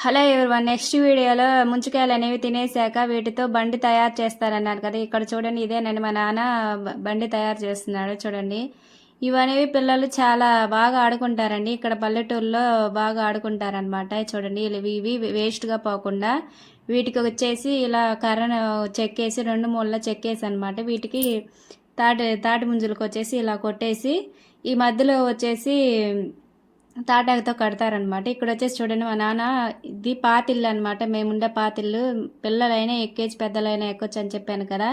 Hello everyone next వీడియోలో ముంచుకాయలు అనేవి తినేసాక వీటితో బండి తయారు చేస్తారన్నారు కదా. ఇక్కడ చూడండి, ఇదేనండి మా నాన్న బండి తయారు చేస్తున్నాడు. చూడండి, ఇవనేవి పిల్లలు చాలా బాగా ఆడుకుంటారండి. ఇక్కడ పల్లెటూరులో బాగా ఆడుకుంటారనమాట. చూడండి, ఇవి వేస్ట్గా పోకుండా వీటికి వచ్చేసి ఇలా కర్రను చెక్కేసి రెండు మూలలో చెక్కేసి అనమాట. వీటికి తాటి ముంజులకు వచ్చేసి ఇలా కొట్టేసి ఈ మధ్యలో వచ్చేసి తాటాకుతో కడతారనమాట. ఇక్కడ వచ్చేసి చూడండి, మా నాన్న ఇది పాతిల్లు అనమాట. మేముండే పాతిల్లు పిల్లలైనా ఎక్కేసి పెద్దలైనా ఎక్కొచ్చు అని చెప్పాను కదా.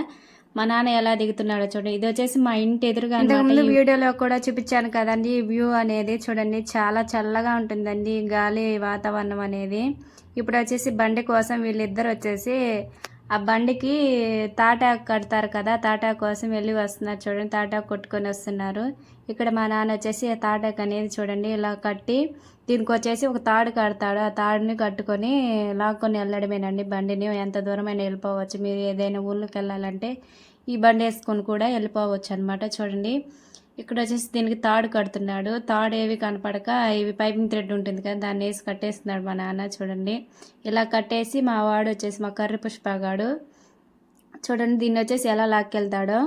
మా నాన్న ఎలా దిగుతున్నాడో చూడండి. ఇది వచ్చేసి మా ఇంటి ఎదురుగా. ఇంతకుముందు వీడియోలో కూడా చూపించాను కదండి. వ్యూ అనేది చూడండి, చాలా చల్లగా ఉంటుందండి గాలి వాతావరణం అనేది. ఇప్పుడు వచ్చేసి బండి కోసం వీళ్ళిద్దరు వచ్చేసి ఆ బండికి తాటాకు కడతారు కదా, తాటాకు కోసం వెళ్ళి వస్తున్నారు. చూడండి, తాటాకు కొట్టుకొని వస్తున్నారు. ఇక్కడ మా నాన్న వచ్చేసి ఆ తాటాకు అనేది చూడండి ఇలా కట్టి దీనికి వచ్చేసి ఒక తాడు కడతాడు. ఆ తాడుని కట్టుకొని లాక్కొని వెళ్ళడమేనండి బండిని. ఎంత దూరమైనా వెళ్ళిపోవచ్చు. మీరు ఏదైనా ఊళ్ళోకి వెళ్ళాలంటే ఈ బండి వేసుకొని కూడా వెళ్ళిపోవచ్చు అనమాట. చూడండి, ఇక్కడ వచ్చేసి దీనికి తాడు కడుతున్నాడు. తాడు ఏవి కనపడక ఇవి పైపింగ్ థ్రెడ్ ఉంటుంది కదా, దాన్ని వేసి కట్టేస్తున్నాడు మా నాన్న. చూడండి, ఇలా కట్టేసి మా వాడు వచ్చేసి మా కర్రి పుష్పగాడు చూడండి దీన్ని వచ్చేసి ఎలా లాక్కెళ్తాడో.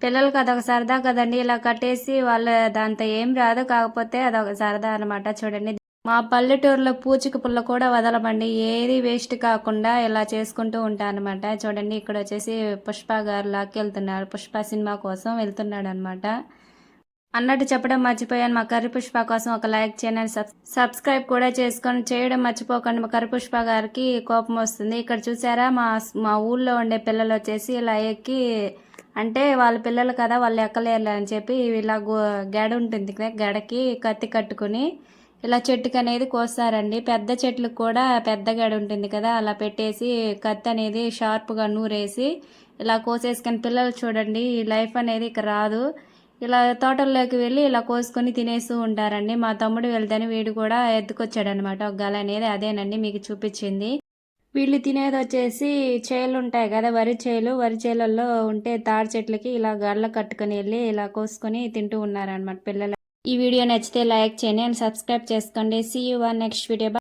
పిల్లలకి అదొక సరదా కదండి, ఇలా కట్టేసి వాళ్ళ దాంతో ఏం రాదు, కాకపోతే అదొక సరదా అనమాట. చూడండి, మా పల్లెటూరులో పూచిక పుల్ల కూడా వదలమండి, ఏది వేస్ట్ కాకుండా ఇలా చేసుకుంటూ ఉంటాను అనమాట. చూడండి, ఇక్కడ వచ్చేసి పుష్ప గారు లాక్కెళ్తున్నారు. పుష్ప సినిమా కోసం వెళ్తున్నాడు అనమాట. అన్నట్టు చెప్పడం మర్చిపోయాను, మా కర్రి పుష్ప కోసం ఒక లైక్ చేయండి, సబ్స్క్రైబ్ కూడా చేసుకొని చేయడం మర్చిపోకండి. మా కర్రి పుష్ప గారికి కోపం వస్తుంది. ఇక్కడ చూసారా, మా ఊళ్ళో ఉండే పిల్లలు వచ్చేసి ఇలా ఎక్కి, అంటే వాళ్ళ పిల్లలు కదా వాళ్ళు ఎక్కలేరు అని చెప్పి ఇలా గెడ ఉంటుంది కదా, గెడకి కత్తి కట్టుకుని ఇలా చెట్టుకు అనేది కోస్తారండి. పెద్ద చెట్లకు కూడా పెద్ద గెడ ఉంటుంది కదా, అలా పెట్టేసి కత్తి అనేది షార్ప్గా నూరేసి ఇలా కోసేసుకొని పిల్లలు చూడండి, ఈ లైఫ్ అనేది ఇక రాదు. ఇలా తోటల్లోకి వెళ్ళి ఇలా కోసుకొని తినేస్తూ ఉంటారండి. మా తమ్ముడు వెళ్తేనే వీడు కూడా ఎత్తుకొచ్చాడనమాట ఒక గల అనేది. అదేనండి మీకు చూపించింది. వీళ్ళు తినేది వచ్చేసి చేలు ఉంటాయి కదా, వరి చేలల్లో ఉంటే తాడి చెట్లకి ఇలా గడ్ల కట్టుకొని వెళ్ళి ఇలా కోసుకొని తింటూ ఉన్నారనమాట పిల్లలు. ఈ వీడియో నచ్చితే లైక్ చేయండి అండ్ సబ్స్క్రైబ్ చేసుకోండి. See you one next video.